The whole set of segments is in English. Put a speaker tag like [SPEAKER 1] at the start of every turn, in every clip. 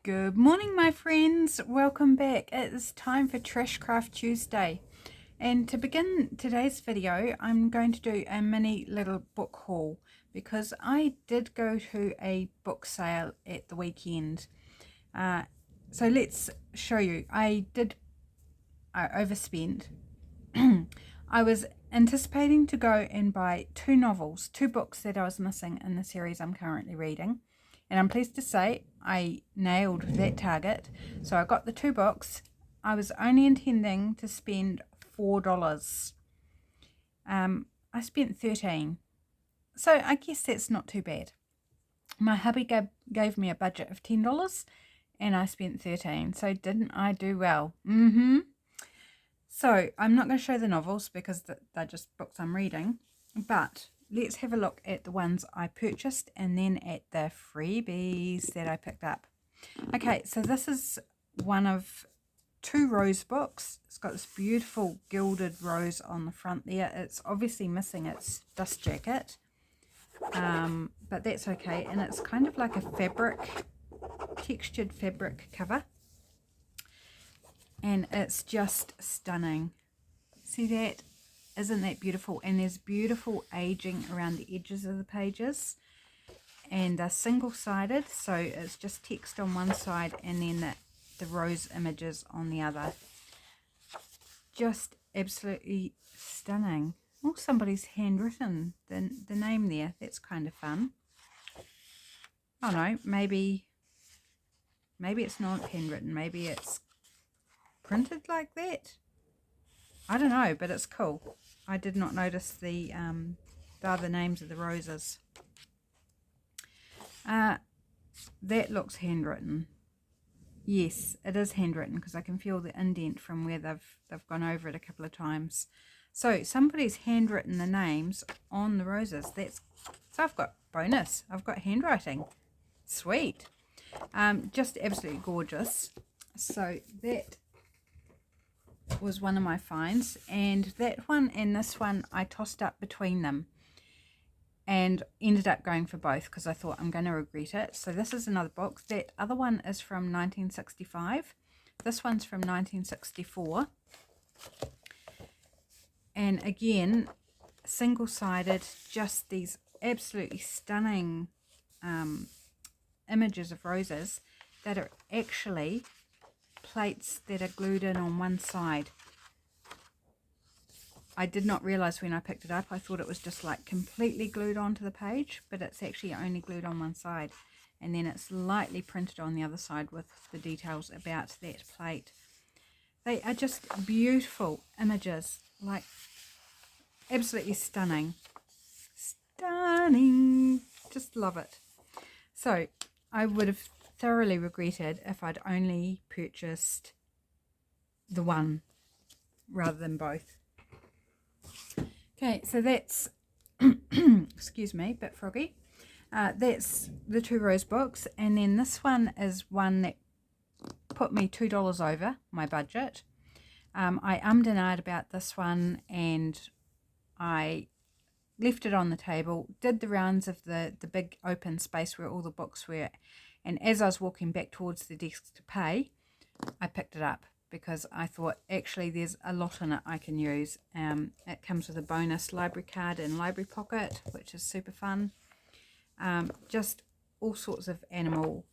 [SPEAKER 1] Good morning, my friends. Welcome back. It is time for Trashcraft Tuesday. And to begin today's video, I'm going to do a mini little book haul because I did go to a book sale at the weekend. So let's show you. I overspent. I was anticipating to go and buy two books that I was missing in the series I'm currently reading. And I'm pleased to say I nailed that target. So I got the two books. I was only intending to spend $4. I spent $13. So I guess that's not too bad. My hubby gave me a budget of $10 and I spent $13. So didn't I do well? So I'm not going to show the novels because they're just books I'm reading. But let's have a look at the ones I purchased and then at the freebies that I picked up. Okay, so this is one of two rose books. It's got this beautiful gilded rose on the front there. It's obviously missing its dust jacket, but that's okay. And it's kind of like a textured fabric cover. And it's just stunning. See that? Isn't that beautiful? And there's beautiful aging around the edges of the pages. And they're single-sided, so it's just text on one side and then the rose images on the other. Just absolutely stunning. Oh, somebody's handwritten the name there. That's kind of fun. Oh no, maybe it's not handwritten. Maybe it's printed like that. I don't know, but it's cool. I did not notice the other names of the roses. That looks handwritten. Yes, it is handwritten because I can feel the indent from where they've gone over it a couple of times. So somebody's handwritten the names on the roses. So I've got bonus. I've got handwriting. Sweet. Just absolutely gorgeous. So that was one of my finds, and that one and this one I tossed up between them and ended up going for both because I thought I'm going to regret it. So this is another book. That other one is from 1965. This one's from 1964. And again, single-sided, just these absolutely stunning images of roses that are actually plates that are glued in on one side. I did not realize when I picked it up. I thought it was just like completely glued onto the page, but it's actually only glued on one side, and then it's lightly printed on the other side with the details about that plate. They are just beautiful images, like absolutely stunning. Just love it. So I would have thoroughly regretted if I'd only purchased the one rather than both. Okay, so that's excuse me, a bit froggy. That's the two rose books, and then this one is one that put me $2 over my budget. I ummed and ahed about this one, and I left it on the table, did the rounds of the big open space where all the books were, and as I was walking back towards the desk to pay, I picked it up because I thought actually there's a lot in it I can use. It comes with a bonus library card and library pocket, which is super fun. Just all sorts of animal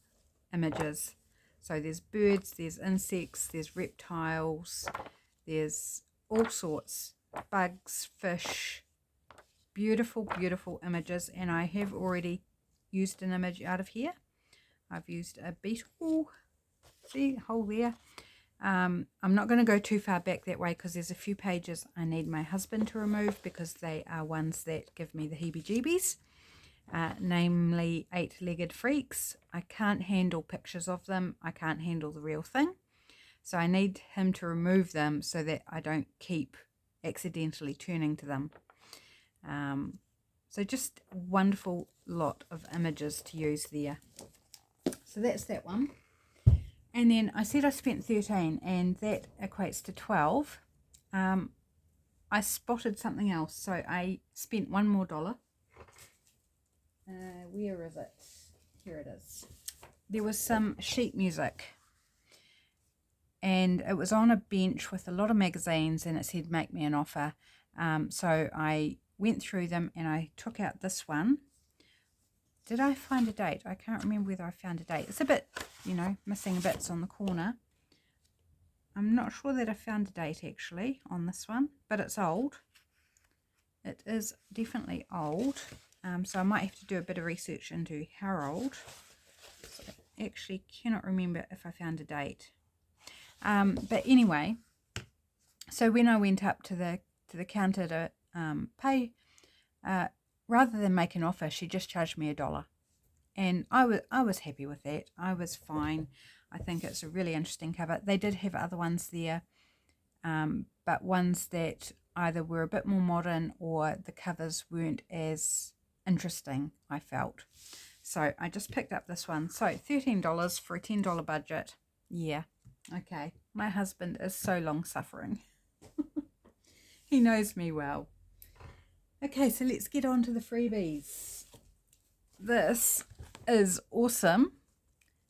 [SPEAKER 1] images. So there's birds, there's insects, there's reptiles, there's all sorts, bugs, fish. Beautiful, beautiful images, and I have already used an image out of here. I've used a beetle. See, hole there. I'm not going to go too far back that way because there's a few pages I need my husband to remove because they are ones that give me the heebie-jeebies, namely Eight-Legged Freaks. I can't handle pictures of them. I can't handle the real thing. So I need him to remove them so that I don't keep accidentally turning to them. So just a wonderful lot of images to use there. So that's that one. And then I said I spent 13 and that equates to 12. I spotted something else, so I spent $1 more. Where is it? Here it is. there was some sheet music, and it was on a bench with a lot of magazines, and it said make me an offer. So I went through them and I took out this one. Did I find a date? I can't remember whether I found a date. It's a bit, you know, missing bits on the corner. I'm not sure that I found a date actually on this one, but it's old. It is definitely old. So I might have to do a bit of research into how old. So I actually cannot remember if I found a date. But anyway, so when I went up to the counter to pay, rather than make an offer, she just charged me $1. And I was happy with that. I was fine. I think it's a really interesting cover. They did have other ones there, but ones that either were a bit more modern or the covers weren't as interesting, I felt. So I just picked up this one. So $13 for a $10 budget. Yeah, okay. My husband is so long-suffering. He knows me well. Okay, so let's get on to the freebies. This is awesome.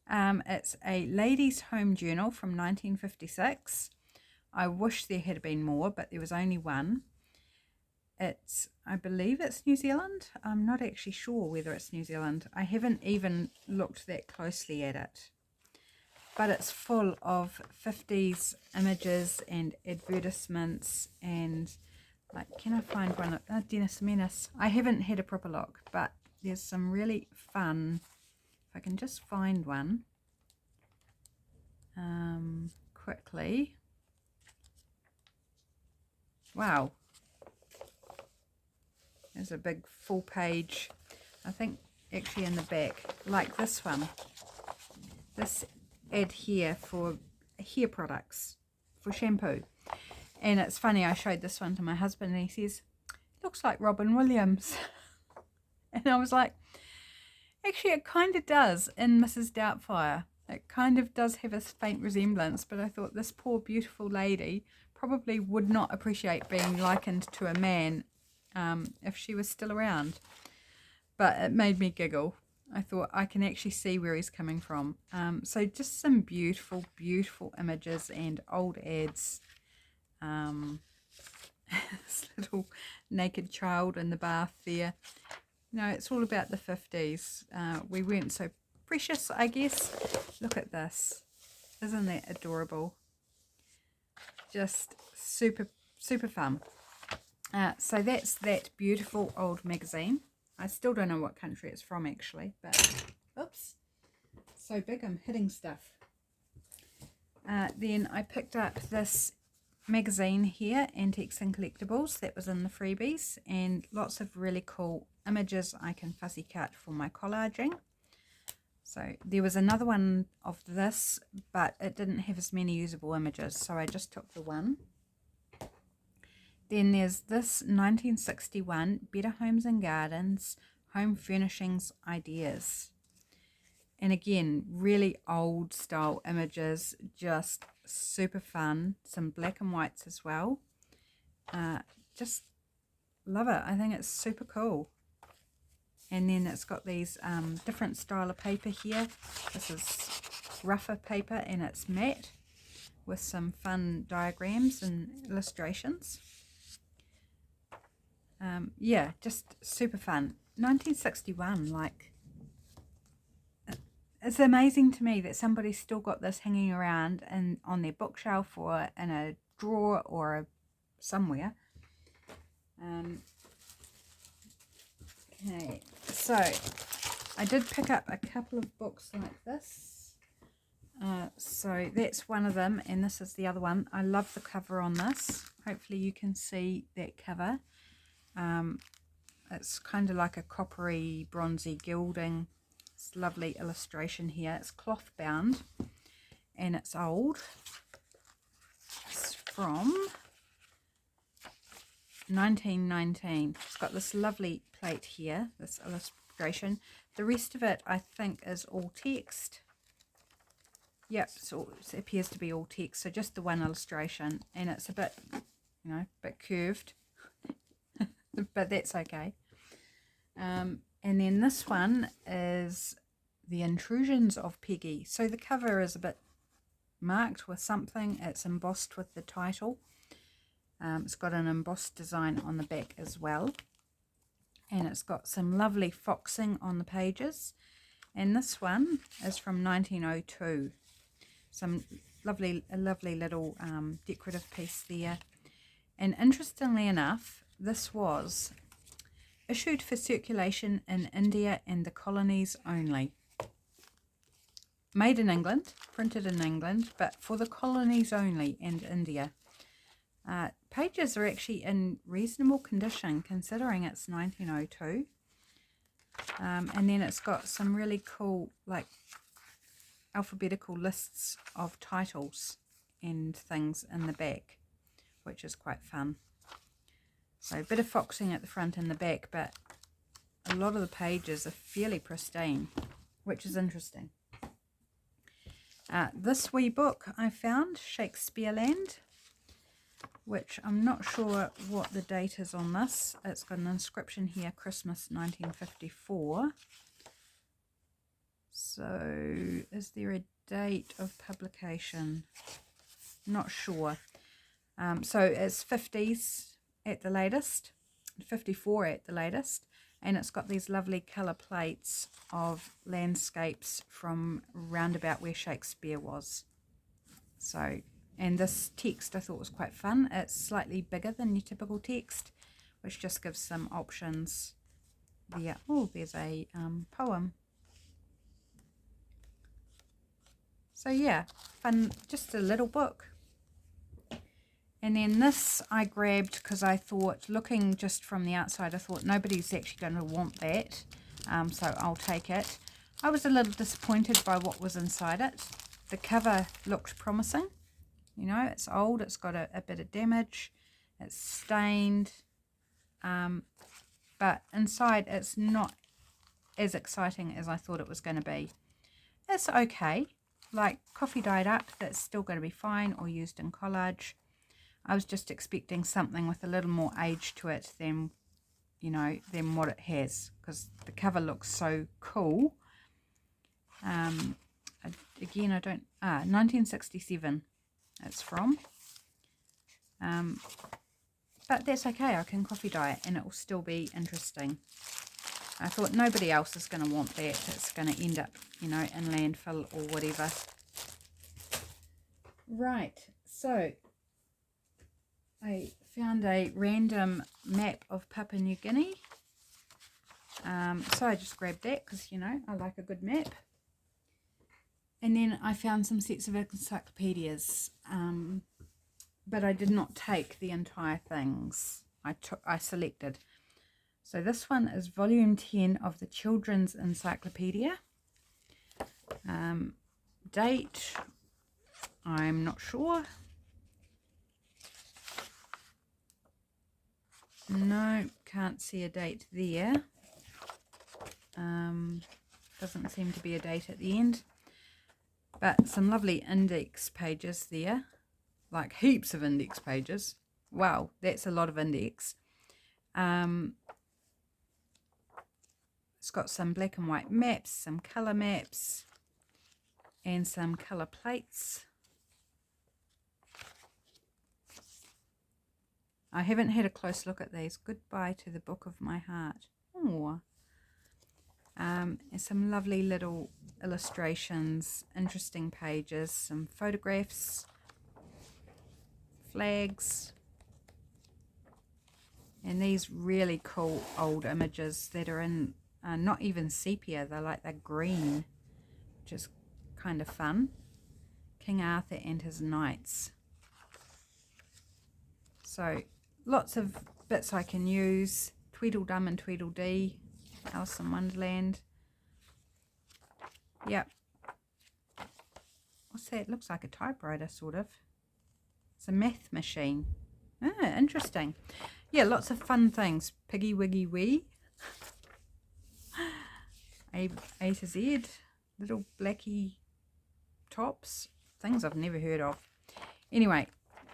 [SPEAKER 1] It's a ladies' home journal from 1956. I wish there had been more, but there was only one. I believe it's New Zealand. I'm not actually sure whether it's New Zealand. I haven't even looked that closely at it. But it's full of 50s images and advertisements and, like, can I find one? Dennis the Menace. I haven't had a proper look, but there's some really fun, if I can just find one quickly. Wow. There's a big full page, I think actually in the back, like this one. This ad here for hair products, for shampoo. And it's funny, I showed this one to my husband and he says, looks like Robin Williams. And I was like, actually it kind of does in Mrs. Doubtfire. It kind of does have a faint resemblance, but I thought this poor beautiful lady probably would not appreciate being likened to a man if she was still around. But it made me giggle. I thought I can actually see where he's coming from. So just some beautiful, beautiful images and old ads. This little naked child in the bath there. No, it's all about the 50s. We weren't so precious, I guess. Look at this. Isn't that adorable? Just super, super fun. So that's that beautiful old magazine. I still don't know what country it's from actually, but oops, so big I'm hitting stuff. Then I picked up this magazine here, Antiques and Collectibles, that was in the freebies, and lots of really cool images I can fussy cut for my collaging. So there was another one of this, but it didn't have as many usable images, so I just took the one. Then there's this 1961 Better Homes and Gardens Home Furnishings Ideas. And again, really old style images, just super fun. Some black and whites as well. Just love it. I think it's super cool. And then it's got these different style of paper here. This is rougher paper and it's matte with some fun diagrams and illustrations. Yeah, just super fun. 1961, like, it's amazing to me that somebody's still got this hanging around and on their bookshelf or in a drawer or somewhere. Okay, so I did pick up a couple of books like this. So that's one of them, and this is the other one. I love the cover on this. Hopefully you can see that cover. It's kind of like a coppery, bronzy gilding. It's lovely illustration here. It's cloth bound and it's old. It's from 1919. It's got this lovely plate here, this illustration. The rest of it I think is all text. Yep, so it appears to be all text, so just the one illustration, and it's a bit, you know, a bit curved. But that's okay. And then this one is The Intrusions of Peggy. So the cover is a bit marked with something. It's embossed with the title. It's got an embossed design on the back as well. And it's got some lovely foxing on the pages. And this one is from 1902. Some a lovely little decorative piece there. And interestingly enough, this was issued for circulation in India and the colonies only. Made in England, printed in England, but for the colonies only and India. Pages are actually in reasonable condition considering it's 1902. And then it's got some really cool like alphabetical lists of titles and things in the back, which is quite fun. So a bit of foxing at the front and the back, but a lot of the pages are fairly pristine, which is interesting. This wee book I found, Shakespeareland, which I'm not sure what the date is on this. It's got an inscription here, Christmas 1954. So is there a date of publication? Not sure. So it's 50s at the latest, 54 at the latest, and it's got these lovely colour plates of landscapes from roundabout where Shakespeare was. So, and this text I thought was quite fun. It's slightly bigger than your typical text, which just gives some options there. Oh, there's a poem. So yeah, fun, just a little book. And then this I grabbed because I thought, looking just from the outside, I thought nobody's actually going to want that. So I'll take it. I was a little disappointed by what was inside it. The cover looked promising. You know, it's old, it's got a bit of damage, it's stained. But inside it's not as exciting as I thought it was going to be. It's okay. Like coffee dyed up, that's still going to be fine, or used in collage. I was just expecting something with a little more age to it than, you know, than what it has, because the cover looks so cool. Again, 1967 it's from. But that's okay, I can coffee dye it and it will still be interesting. I thought nobody else is going to want that. It's going to end up, you know, in landfill or whatever. Right, so I found a random map of Papua New Guinea. So I just grabbed that because, you know, I like a good map. And then I found some sets of encyclopedias, but I did not take the entire things. I selected. So this one is volume 10 of the Children's Encyclopedia. Date, I'm not sure. No, can't see a date there. Doesn't seem to be a date at the end. But some lovely index pages there. Like heaps of index pages. Wow, that's a lot of index. It's got some black and white maps, some colour maps, and some colour plates. I haven't had a close look at these. Goodbye to the Book of My Heart. Oh. And some lovely little illustrations, interesting pages, some photographs, flags, and these really cool old images that are in not even sepia, they're like they're green, which is kind of fun. King Arthur and his knights. So lots of bits I can use. Tweedledum and Tweedledee, Alice in Wonderland. Yep. What's that? It looks like a typewriter, sort of. It's a math machine. Ah, interesting. Yeah, lots of fun things. Piggy Wiggy Wee. A to Z. Little blacky tops. Things I've never heard of. Anyway,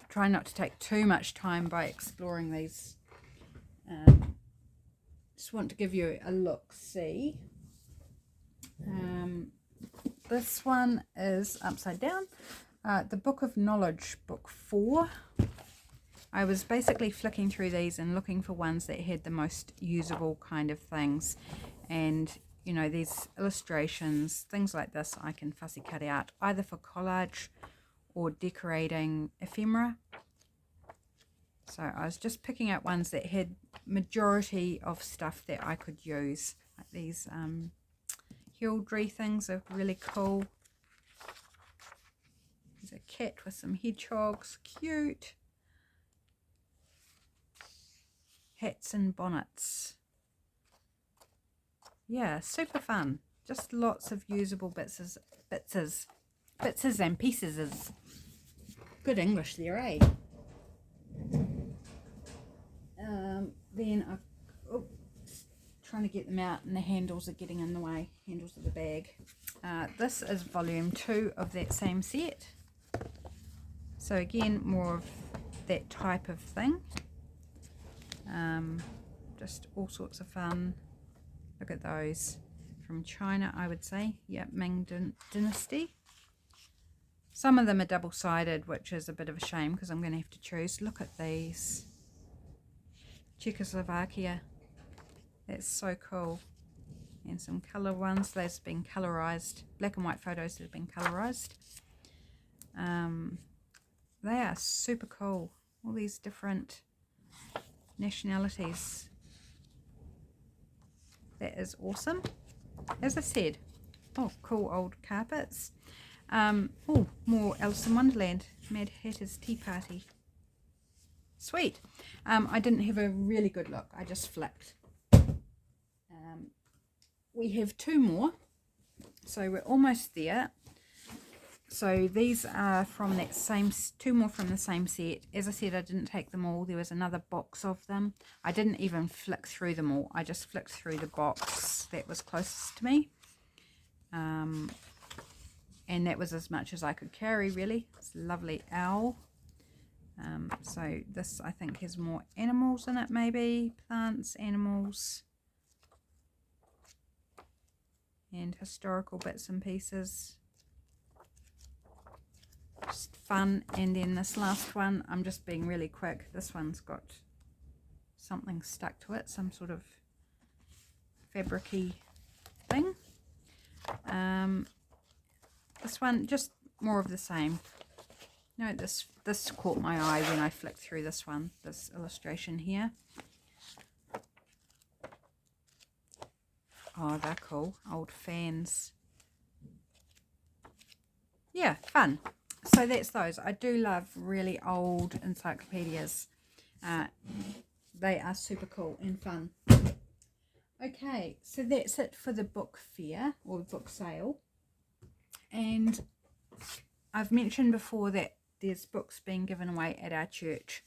[SPEAKER 1] try not to take too much time by exploring these. Just want to give you a look-see. This one is upside down. The Book of Knowledge, book 4. I was basically flicking through these and looking for ones that had the most usable kind of things. And, you know, these illustrations, things like this, I can fussy cut out either for collage or decorating ephemera. So I was just picking out ones that had majority of stuff that I could use. Like these heraldry things are really cool. There's a cat with some hedgehogs, cute. Hats and bonnets. Yeah, super fun. Just lots of usable bitses and pieces. Good English there, eh? Then I'm trying to get them out and the handles are getting in the way, handles of the bag. This is volume 2 of that same set. So again, more of that type of thing. Just all sorts of fun. Look at those. From China, I would say. Yeah, Ming Dynasty. Some of them are double-sided, which is a bit of a shame because I'm going to have to choose. Look at these. Czechoslovakia. That's so cool. And some colour ones. Those have been colourised. Black and white photos that have been colourised. They are super cool. All these different nationalities. That is awesome. As I said, oh, cool old carpets. Oh, more Alice in Wonderland. Mad Hatter's Tea Party. Sweet. I didn't have a really good look. I just flicked. We have 2 more. So we're almost there. So these are from that same, 2 more from the same set. As I said, I didn't take them all. There was another box of them. I didn't even flick through them all. I just flicked through the box that was closest to me. And that was as much as I could carry, really. It's a lovely owl. So this, I think, has more animals in it, maybe. Plants, animals. And historical bits and pieces. Just fun. And then this last one, I'm just being really quick. This one's got something stuck to it, some sort of fabric-y thing. This one, just more of the same. No, this caught my eye when I flicked through this one, this illustration here. Oh, they're cool. Old fans. Yeah, fun. So that's those. I do love really old encyclopedias. They are super cool and fun. Okay, so that's it for the book fair or book sale. And I've mentioned before that there's books being given away at our church.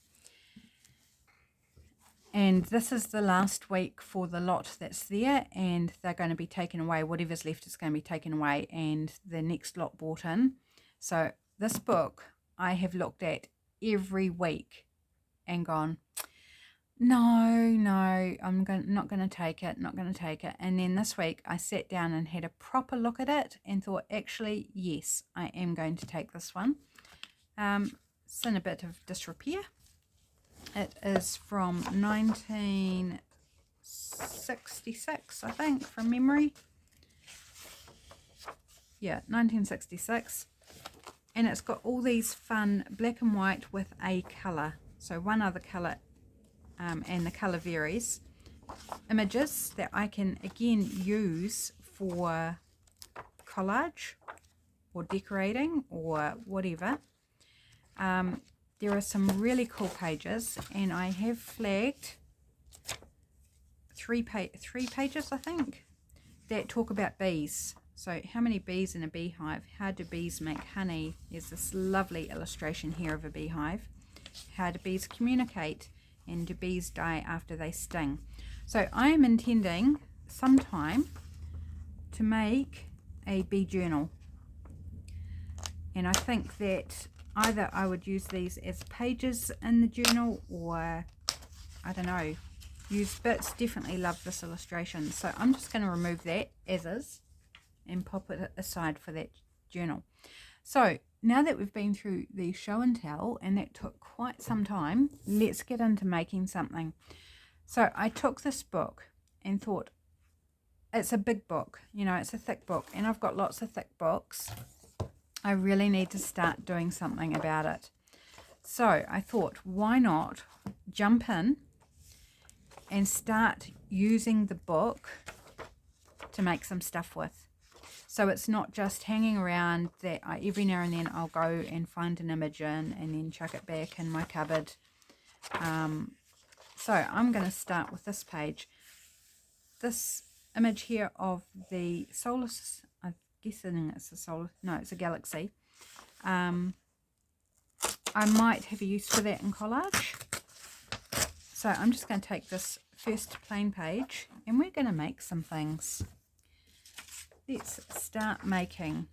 [SPEAKER 1] And this is the last week for the lot that's there, and they're going to be taken away. Whatever's left is going to be taken away and the next lot bought in. So this book I have looked at every week and gone, no, I'm not going to take it. And then this week I sat down and had a proper look at it and thought, actually, yes, I am going to take this one. It's in a bit of disrepair. It is from 1966, I think, from memory. Yeah, 1966. And it's got all these fun black and white with a colour. So one other colour, and the colour varies. Images that I can, again, use for collage or decorating or whatever. There are some really cool pages, and I have flagged three pages, I think, that talk about bees. So how many bees in a beehive? How do bees make honey? There's this lovely illustration here of a beehive. How do bees communicate? And do bees die after they sting? So I am intending sometime to make a bee journal. And I think that either I would use these as pages in the journal, or I don't know, use bits. Definitely love this illustration. So I'm just going to remove that as is. and pop it aside for that journal. So now that we've been through the show and tell, and that took quite some time, let's get into making something. So I took this book and thought, it's a big book, you know, it's a thick book, and I've got lots of thick books. I really need to start doing something about it. So I thought, why not jump in and start using the book to make some stuff with. So it's not just hanging around that every now and then I'll go and find an image in and then chuck it back in my cupboard. So I'm going to start with this page. This image here of the solar, I'm guessing it's a solar, no, it's a galaxy. I might have a use for that in collage. So I'm just going to take this first plain page and we're going to make some things. Let's start making,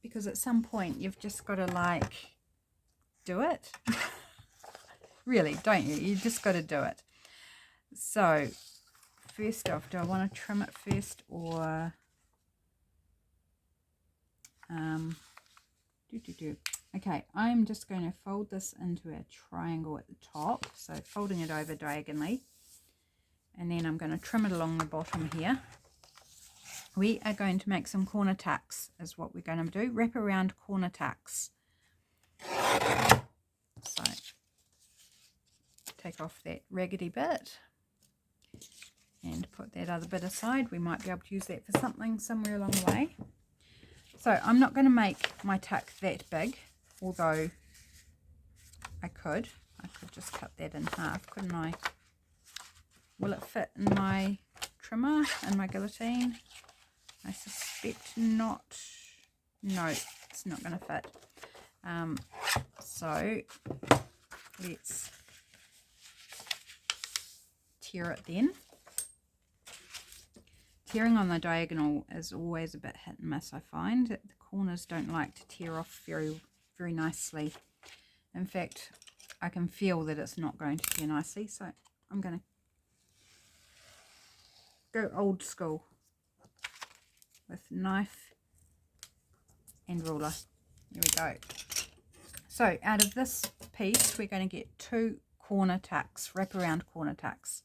[SPEAKER 1] because at some point you've just got to like do it. Really, don't you? You just got to do it. So first off, do I want to trim it first or okay, I'm just going to fold this into a triangle at the top, so folding it over diagonally, and then I'm going to trim it along the bottom here. We are going to make some corner tucks is what we're going to do, wrap around corner tucks. So take off that raggedy bit and put that other bit aside. We might be able to use that for something somewhere along the way. So I'm not going to make my tuck that big, although I could just cut that in half, couldn't I? Will it fit in my trimmer and my guillotine? I suspect not. No, it's not going to fit. So let's tear it then. Tearing on the diagonal is always a bit hit and miss, I find. The corners don't like to tear off very, very nicely. In fact, I can feel that it's not going to tear nicely, so I'm going to go old school with knife and ruler. There we go. So out of this piece, we're going to get 2 corner tucks, wrap around corner tucks.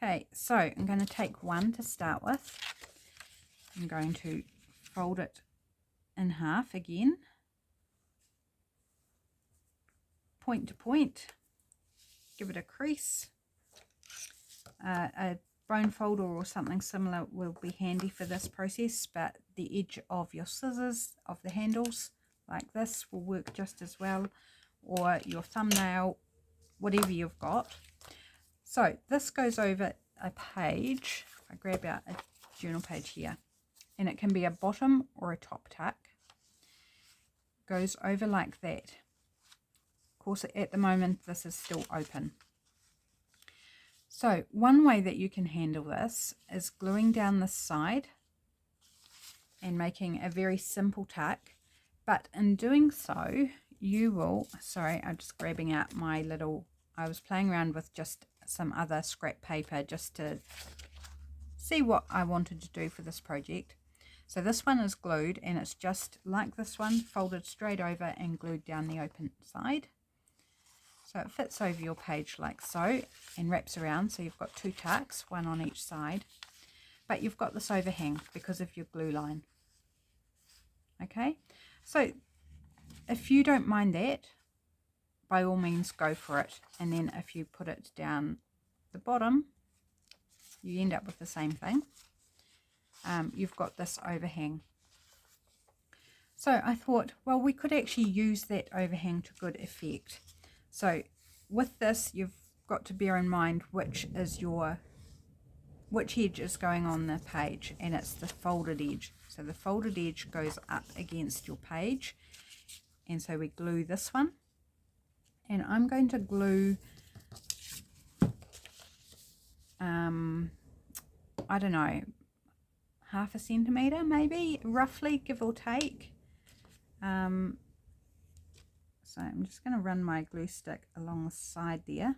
[SPEAKER 1] Okay, so I'm going to take one to start with. I'm going to fold it in half again, point to point, give it a crease. A bone folder or something similar will be handy for this process, but the edge of your scissors, of the handles, like this, will work just as well, or your thumbnail, whatever you've got. So this goes over a page. I grab out a journal page here, and it can be a bottom or a top tuck. Goes over like that. Of course, at the moment this is still open. So one way that you can handle this is gluing down this side and making a very simple tuck, but in doing so you will, sorry, I'm just grabbing out my little, I was playing around with just some other scrap paper just to see what I wanted to do for this project. So this one is glued, and it's just like this one, folded straight over and glued down the open side. So it fits over your page like so and wraps around, so you've got 2 tucks, one on each side, but you've got this overhang because of your glue line. Okay, so if you don't mind that, by all means go for it, and then if you put it down the bottom you end up with the same thing. You've got this overhang. So I thought, well, we could actually use that overhang to good effect. So with this, you've got to bear in mind which edge is going on the page, and it's the folded edge. So the folded edge goes up against your page, and so we glue this one. And I'm going to glue, I don't know, 1/2 centimetre maybe, roughly, give or take. So I'm just going to run my glue stick along the side there.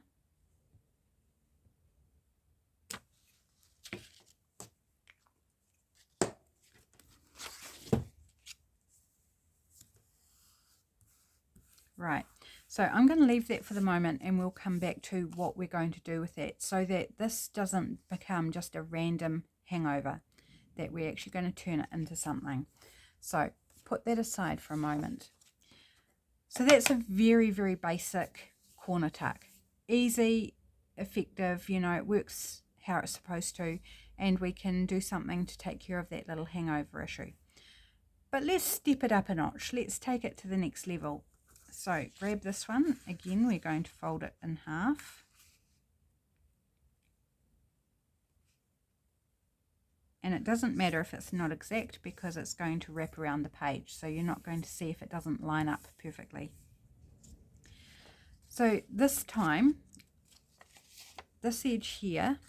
[SPEAKER 1] Right, so I'm going to leave that for the moment and we'll come back to what we're going to do with that so that this doesn't become just a random hangover, that we're actually going to turn it into something. So put that aside for a moment. So that's a very, very basic corner tuck. Easy, effective, you know, it works how it's supposed to, and we can do something to take care of that little hangover issue. But let's step it up a notch. Let's take it to the next level. So grab this one. Again, we're going to fold it in half. And it doesn't matter if it's not exact because it's going to wrap around the page. So you're not going to see if it doesn't line up perfectly. So this time, this edge here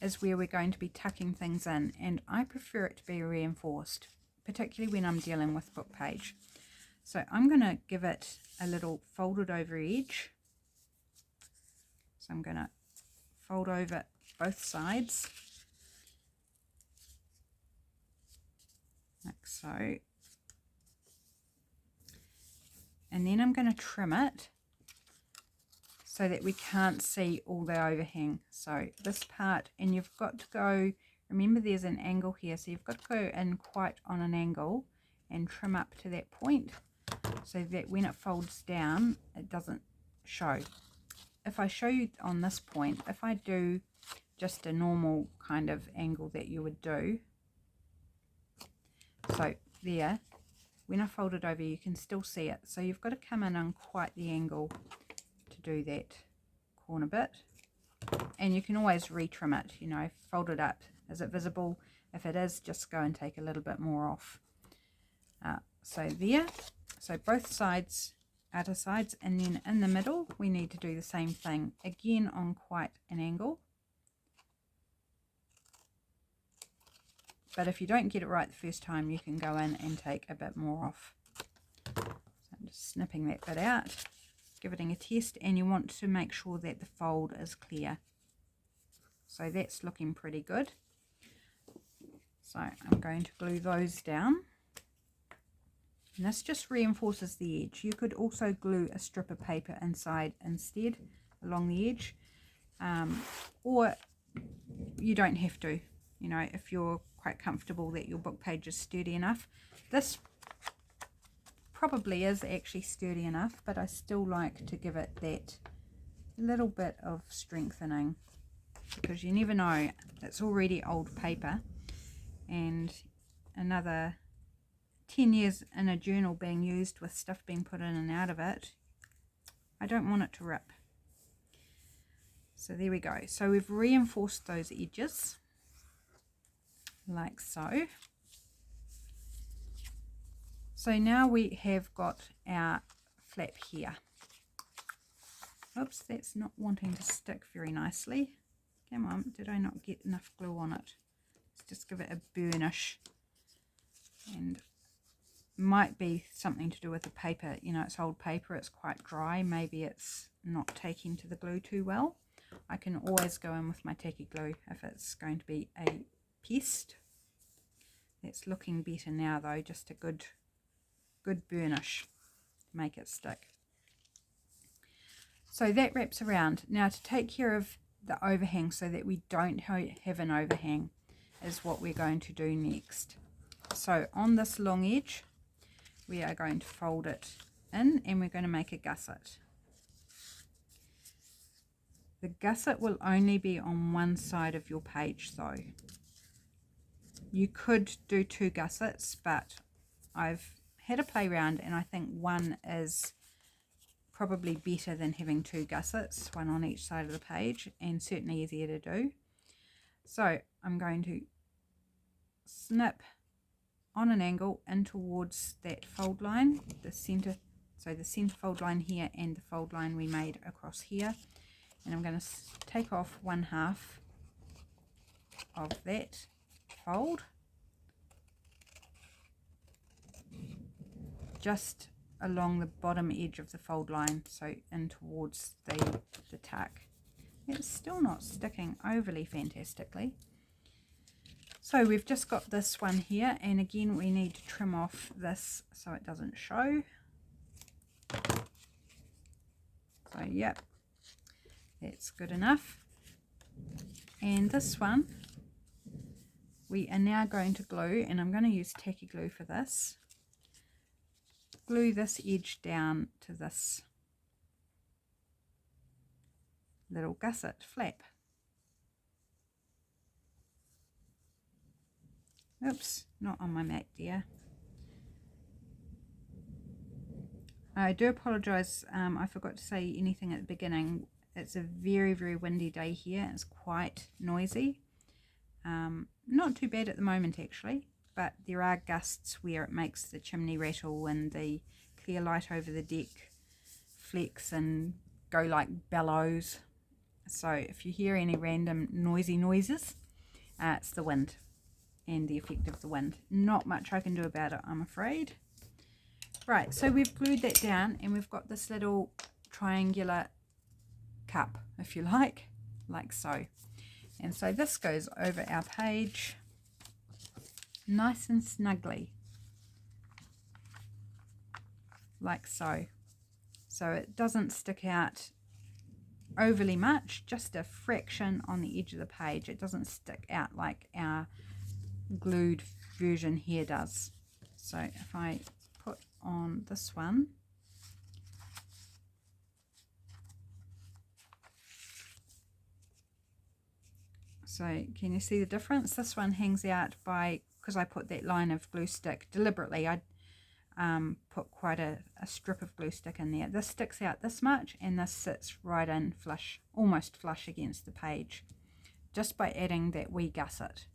[SPEAKER 1] is where we're going to be tucking things in. And I prefer it to be reinforced, particularly when I'm dealing with book page. So I'm going to give it a little folded over edge. So I'm going to fold over both sides, like so. And then I'm going to trim it so that we can't see all the overhang. So this part, and you've got to go, remember there's an angle here, so you've got to go in quite on an angle and trim up to that point so that when it folds down, it doesn't show. If I show you on this point, if I do just a normal kind of angle that you would do, so there, when I fold it over, you can still see it. So you've got to come in on quite the angle to do that corner bit. And you can always retrim it, you know, fold it up. Is it visible? If it is, just go and take a little bit more off. So there, so both sides, outer sides, and then in the middle, we need to do the same thing, again on quite an angle. But if you don't get it right the first time, you can go in and take a bit more off. So I'm just snipping that bit out, giving it a test, and you want to make sure that the fold is clear. So that's looking pretty good. So I'm going to glue those down. And this just reinforces the edge. You could also glue a strip of paper inside instead along the edge, or you don't have to, you know, if you're quite comfortable that your book page is sturdy enough. This probably is actually sturdy enough, but I still like to give it that little bit of strengthening because you never know, it's already old paper, and another 10 years in a journal being used with stuff being put in and out of it, I don't want it to rip. So there we go. So we've reinforced those edges like so. So now we have got our flap here. Oops, that's not wanting to stick very nicely. Come on, did I not get enough glue on it? Let's just give it a burnish. And might be something to do with the paper, you know, it's old paper, it's quite dry, maybe it's not taking to the glue too well. I can always go in with my tacky glue if it's going to be a pest. It's looking better now though, just a good burnish to make it stick. So that wraps around. Now to take care of the overhang so that we don't have an overhang is what we're going to do next. So on this long edge, we are going to fold it in and we're going to make a gusset. The gusset will only be on one side of your page though. You could do two gussets, but I've had a play around and I think one is probably better than having two gussets, one on each side of the page, and certainly easier to do. So I'm going to snip on an angle in towards that fold line, the center, so the center fold line here and the fold line we made across here, and I'm going to take off 1/2 of that fold just along the bottom edge of the fold line, so in towards the tuck. It's still not sticking overly fantastically. So we've just got this one here, and again we need to trim off this so it doesn't show. So yep, that's good enough. And this one we are now going to glue, and I'm going to use tacky glue for this. Glue this edge down to this little gusset flap. Oops, not on my mat, dear. I do apologise, I forgot to say anything at the beginning. It's a very, very windy day here. It's quite noisy. Not too bad at the moment actually, but there are gusts where it makes the chimney rattle and the clear light over the deck flex and go like bellows. So if you hear any random noisy noises, it's the wind and the effect of the wind. Not much I can do about it, I'm afraid. Right, so we've glued that down and we've got this little triangular cup, if you like so. And so this goes over our page nice and snugly, like so. So it doesn't stick out overly much, just a fraction on the edge of the page. It doesn't stick out like our glued version here does. So if I put on this one, so can you see the difference? This one hangs out because I put that line of glue stick deliberately. I put quite a strip of glue stick in there. This sticks out this much, and this sits right in flush, almost flush against the page, just by adding that wee gusset.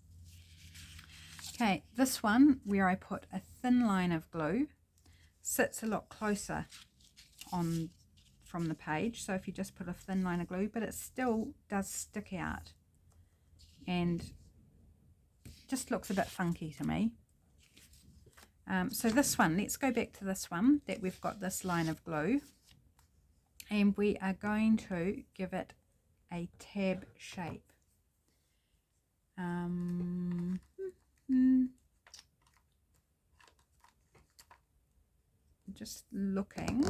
[SPEAKER 1] Okay, this one where I put a thin line of glue sits a lot closer on from the page. So if you just put a thin line of glue, but it still does stick out and just looks a bit funky to me. So this one, let's go back to this one that we've got this line of glue, and we are going to give it a tab shape. Just looking,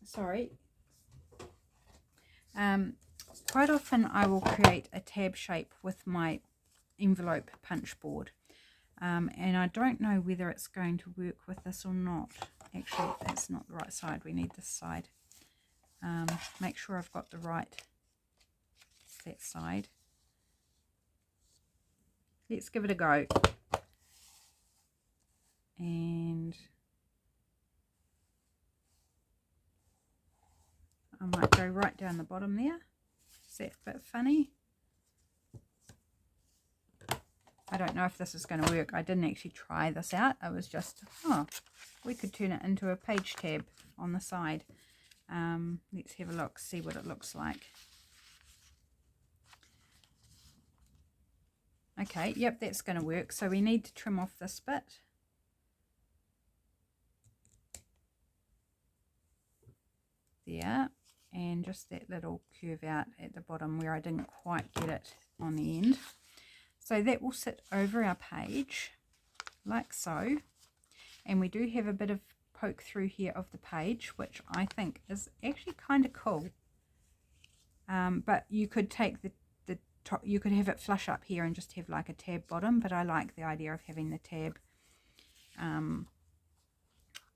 [SPEAKER 1] sorry. Quite often I will create a tab shape with my envelope punch board, and I don't know whether it's going to work with this or not. Actually, that's not the right side. We need this side. Make sure I've got that side. Let's give it a go. And I might go right down the bottom there. Is that a bit funny? I don't know if this is going to work. I didn't actually try this out. I was just, we could turn it into a page tab on the side. Let's have a look, see what it looks like. Okay, yep, that's going to work. So we need to trim off this bit. There, and just that little curve out at the bottom where I didn't quite get it on the end. So that will sit over our page like so, and we do have a bit of poke through here of the page, which I think is actually kind of cool. But you could take the top, you could have it flush up here and just have like a tab bottom, but I like the idea of having the tab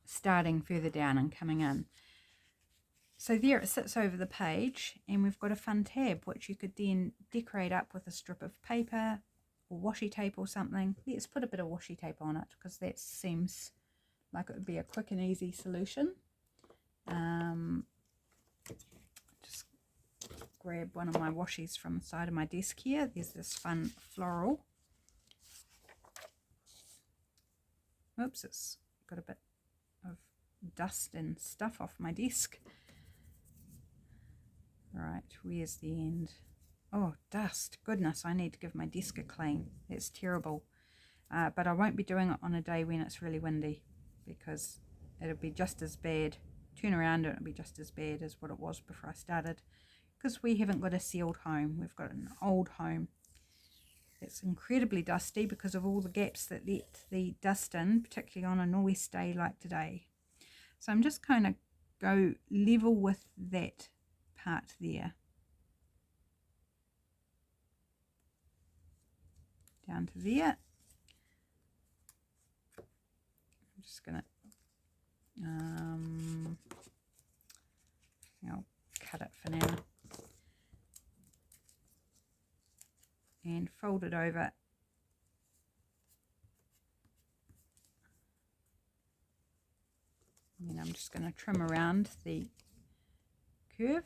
[SPEAKER 1] starting further down and coming in. So there it sits over the page, and we've got a fun tab which you could then decorate up with a strip of paper or washi tape or something. Let's put a bit of washi tape on it because that seems like it would be a quick and easy solution. Just grab one of my washies from the side of my desk here. There's this fun floral. Oops, it's got a bit of dust and stuff off my desk. Right, where's the end? Oh, dust. Goodness, I need to give my desk a clean. That's terrible. But I won't be doing it on a day when it's really windy, because it'll be just as bad. Turn around and it'll be just as bad as what it was before I started, because we haven't got a sealed home. We've got an old home. It's incredibly dusty because of all the gaps that let the dust in, particularly on a nor'west day like today. So I'm just kind of go level with that part there. Down to there. I'm just going to, I'll cut it for now. And fold it over. And then I'm just going to trim around the curve.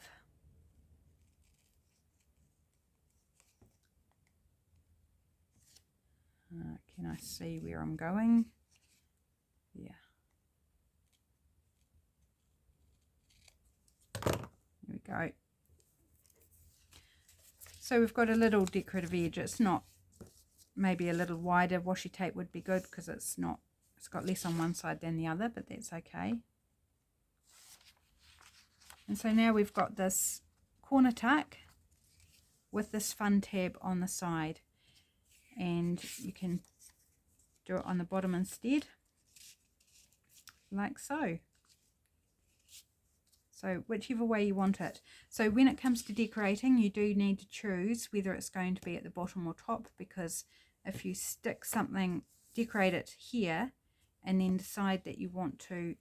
[SPEAKER 1] Can I see where I'm going? Yeah. There we go. So we've got a little decorative edge. It's not, maybe a little wider washi tape would be good because it's got less on one side than the other, but that's okay. And so now we've got this corner tuck with this fun tab on the side. And you can do it on the bottom instead, like so. So whichever way you want it. So when it comes to decorating, you do need to choose whether it's going to be at the bottom or top, because if you stick something, decorate it here, and then decide that you want to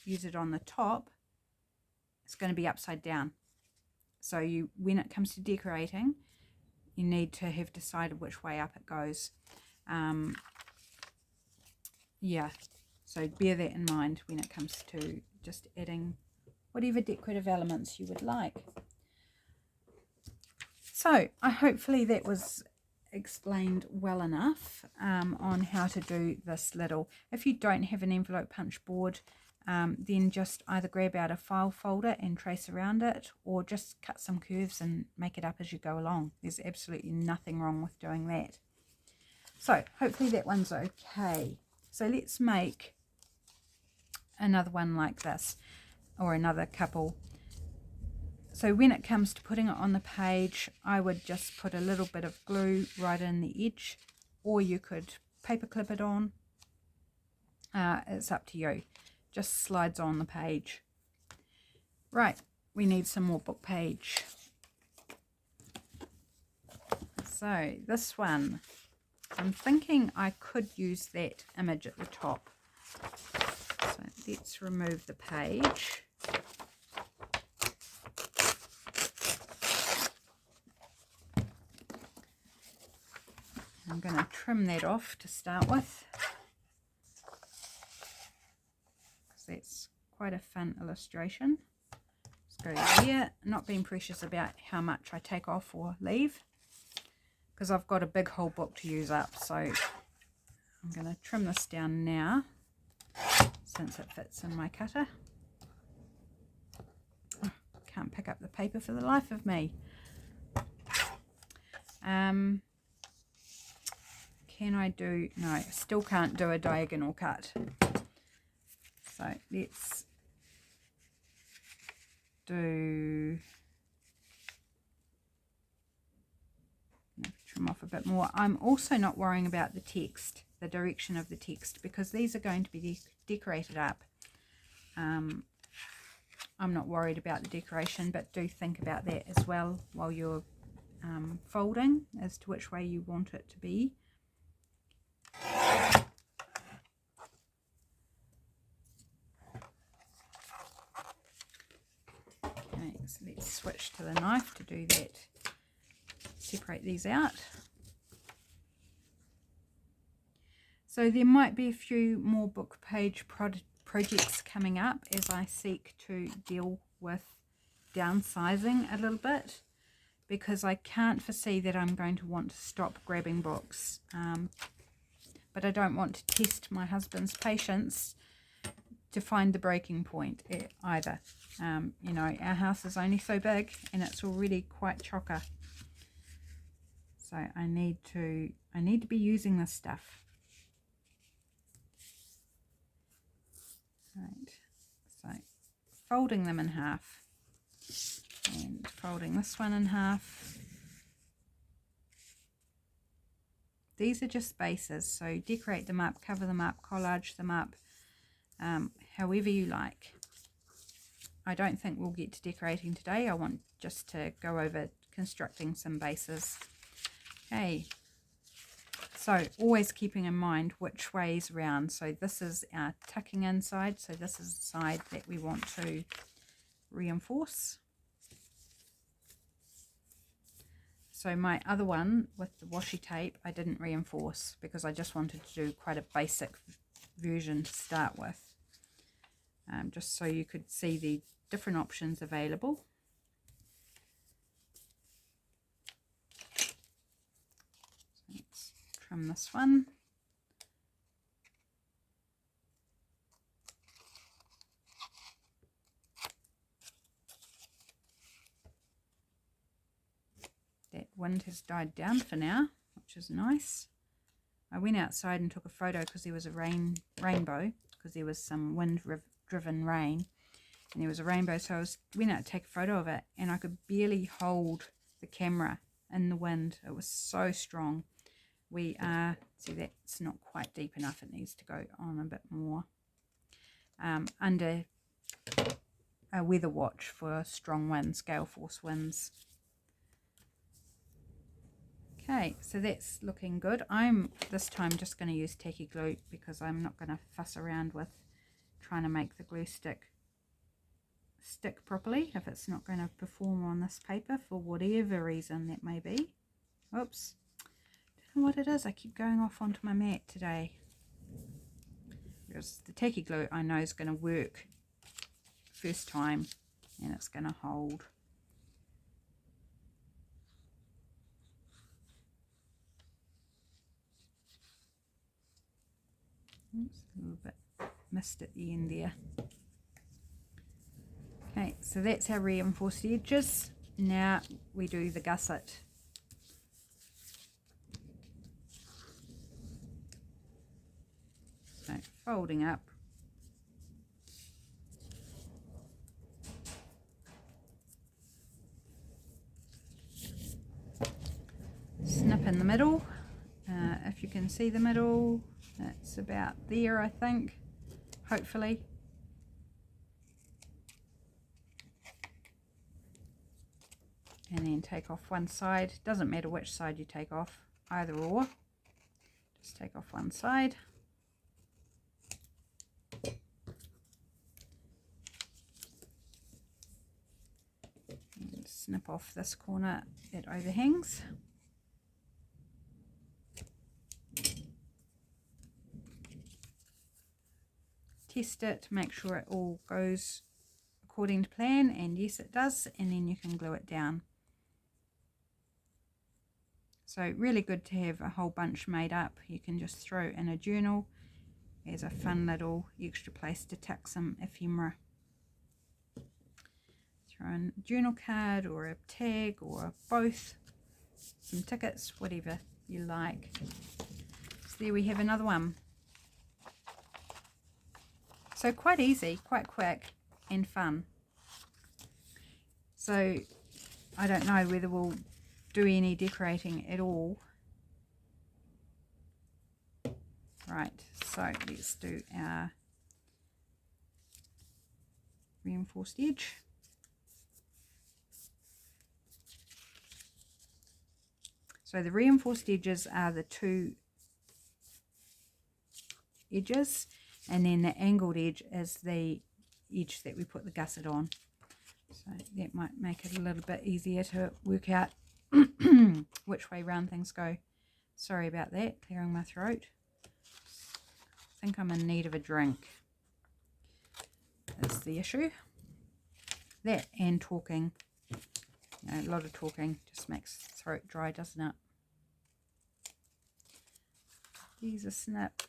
[SPEAKER 1] use it on the top, it's going to be upside down. So when it comes to decorating, you need to have decided which way up it goes. Yeah, so bear that in mind when it comes to just adding whatever decorative elements you would like. So hopefully that was explained well enough on how to do this little. If you don't have an envelope punch board, then just either grab out a file folder and trace around it, or just cut some curves and make it up as you go along. There's absolutely nothing wrong with doing that. So hopefully that one's okay. So let's make another one like this, or another couple. So when it comes to putting it on the page, I would just put a little bit of glue right in the edge, or you could paper clip it on. It's up to you. Just slides on the page. Right, we need some more book page. So this one, I'm thinking I could use that image at the top. So let's remove the page. I'm going to trim that off to start with, because that's quite a fun illustration. Let's go there, not being precious about how much I take off or leave, because I've got a big whole book to use up. So I'm going to trim this down now, since it fits in my cutter. Oh, can't pick up the paper for the life of me. Can I do, no, I still can't do a diagonal cut. So let's do, trim off a bit more. I'm also not worrying about the text, the direction of the text, because these are going to be decorated up. I'm not worried about the decoration, but do think about that as well while you're folding, as to which way you want it to be. Okay, so let's switch to the knife to do that. Separate these out. So there might be a few more book page projects coming up as I seek to deal with downsizing a little bit, because I can't foresee that I'm going to want to stop grabbing books. But I don't want to test my husband's patience to find the breaking point either. You know, our house is only so big and it's already quite chocker. So I need to be using this stuff. Right. So folding them in half and folding this one in half. These are just bases, so decorate them up, cover them up, collage them up, however you like. I don't think we'll get to decorating today. I want just to go over constructing some bases. Okay, so always keeping in mind which way is round. So this is our tucking in side, so this is the side that we want to reinforce. So my other one with the washi tape I didn't reinforce because I just wanted to do quite a basic version to start with, just so you could see the different options available. So let's trim this one. That wind has died down for now, which is nice. I went outside and took a photo because there was a rainbow, because there was some wind-driven rain, and there was a rainbow, so I went out to take a photo of it, and I could barely hold the camera in the wind. It was so strong. See, that's not quite deep enough. It needs to go on a bit more. Under a weather watch for strong winds, gale force winds. Okay, so that's looking good. I'm this time just going to use tacky glue because I'm not going to fuss around with trying to make the glue stick properly if it's not going to perform on this paper for whatever reason that may be. Oops, don't know what it is. I keep going off onto my mat today. Because the tacky glue I know is going to work first time and it's going to hold. Oops, a little bit missed at the end there. Okay, so that's our reinforced edges. Now we do the gusset. So folding up. Snip in the middle. If you can see the middle, that's about there, I think, hopefully. And then take off one side. Doesn't matter which side you take off, either or. Just take off one side. And snip off this corner that overhangs. Test it, make sure it all goes according to plan, and yes it does, and then you can glue it down. So really good to have a whole bunch made up. You can just throw in a journal as a fun little extra place to tuck some ephemera. Throw in a journal card or a tag or both, some tickets, whatever you like. So there we have another one. So quite easy, quite quick and fun. So I don't know whether we'll do any decorating at all. Right, so let's do our reinforced edge. So the reinforced edges are the two edges, and then the angled edge is the edge that we put the gusset on. So that might make it a little bit easier to work out which way round things go. Sorry about that, clearing my throat. I think I'm in need of a drink. That's the issue. That and talking. You know, a lot of talking just makes the throat dry, doesn't it? Here's a snip.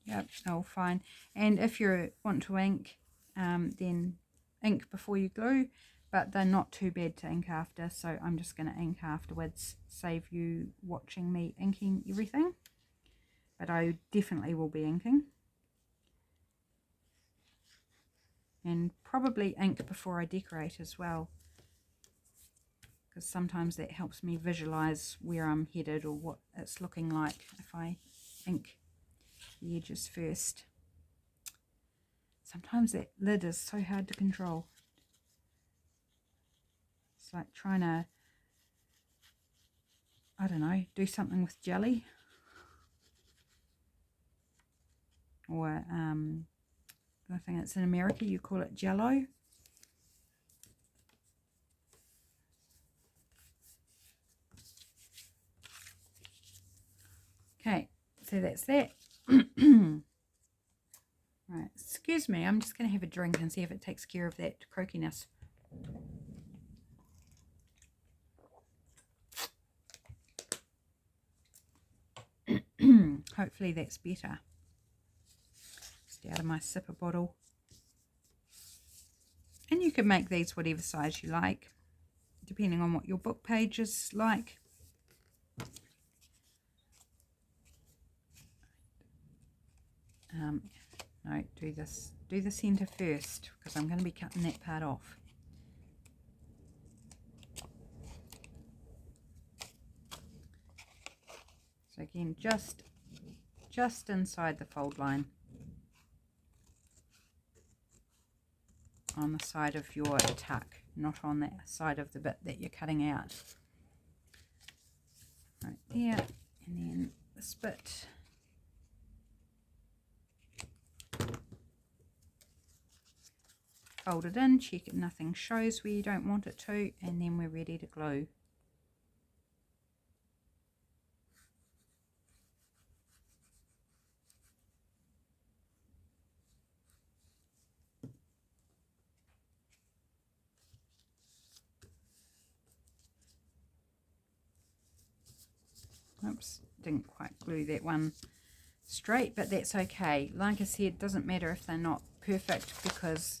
[SPEAKER 1] Yep, all fine. And if you want to ink, then ink before you glue, but they're not too bad to ink after, so I'm just going to ink afterwards, save you watching me inking everything. But I definitely will be inking. And probably ink before I decorate as well, because because sometimes that helps me visualize where I'm headed or what it's looking like if I ink the edges first. Sometimes that lid is so hard to control. It's like trying to, I don't know, do something with jelly. Or I think it's in America, you call it Jello. Okay, so that's that. Right, excuse me, I'm just going to have a drink and see if it takes care of that croakiness. Hopefully that's better. Just out of my sipper bottle. And you can make these whatever size you like, depending on what your book page is like. No, do the center first, because I'm going to be cutting that part off. So again, just inside the fold line on the side of your tuck, not on that side of the bit that you're cutting out. Right there, and then this bit. Fold it in, check it nothing shows where you don't want it to, and then we're ready to glue. Oops, didn't quite glue that one straight, but that's okay. Like I said, it doesn't matter if they're not perfect, because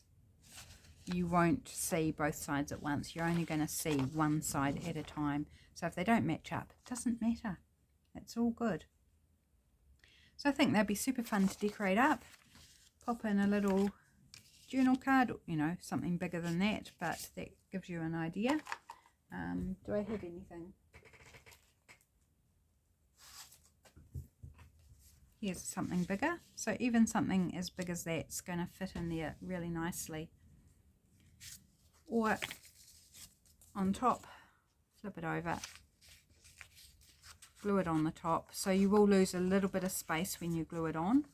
[SPEAKER 1] you won't see both sides at once. You're only going to see one side at a time. So if they don't match up, it doesn't matter. It's all good. So I think they'd be super fun to decorate up. Pop in a little journal card, you know, something bigger than that, but that gives you an idea. Do I have anything? Here's something bigger. So even something as big as that's going to fit in there really nicely. Or on top, flip it over, glue it on the top. So you will lose a little bit of space when you glue it on,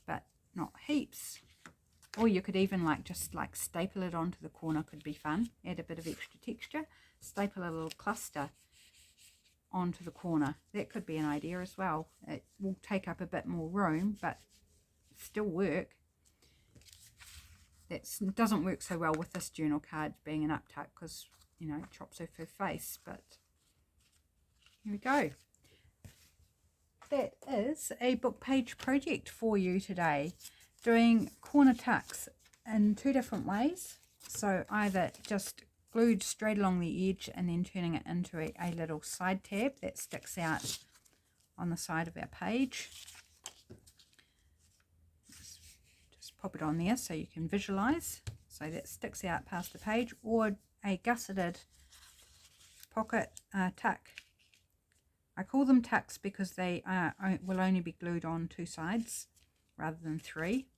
[SPEAKER 1] but not heaps. Or you could even just staple it onto the corner, could be fun. Add a bit of extra texture, staple a little cluster onto the corner. That could be an idea as well. It will take up a bit more room, but still work. That doesn't work so well with this journal card being an uptuck, because, you know, it chops off her face, but here we go. That is a book page project for you today, doing corner tucks in two different ways. So either just glued straight along the edge and then turning it into a little side tab that sticks out on the side of our page. Just pop it on there so you can visualize. So that sticks out past the page, or a gusseted pocket tuck. I call them tucks because they will only be glued on two sides rather than three.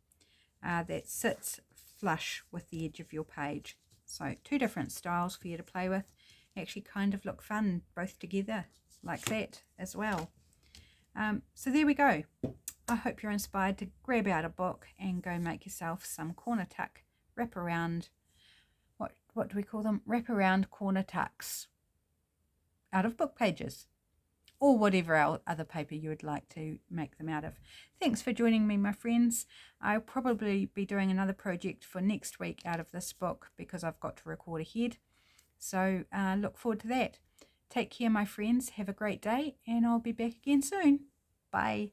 [SPEAKER 1] That sits flush with the edge of your page. So two different styles for you to play with. Actually kind of look fun both together like that as well. So there we go. I hope you're inspired to grab out a book and go make yourself some corner tuck wraparound. What do we call them? Wraparound corner tucks out of book pages, or whatever other paper you would like to make them out of. Thanks for joining me, my friends. I'll probably be doing another project for next week out of this book, because I've got to record ahead. So look forward to that. Take care, my friends. Have a great day, and I'll be back again soon. Bye.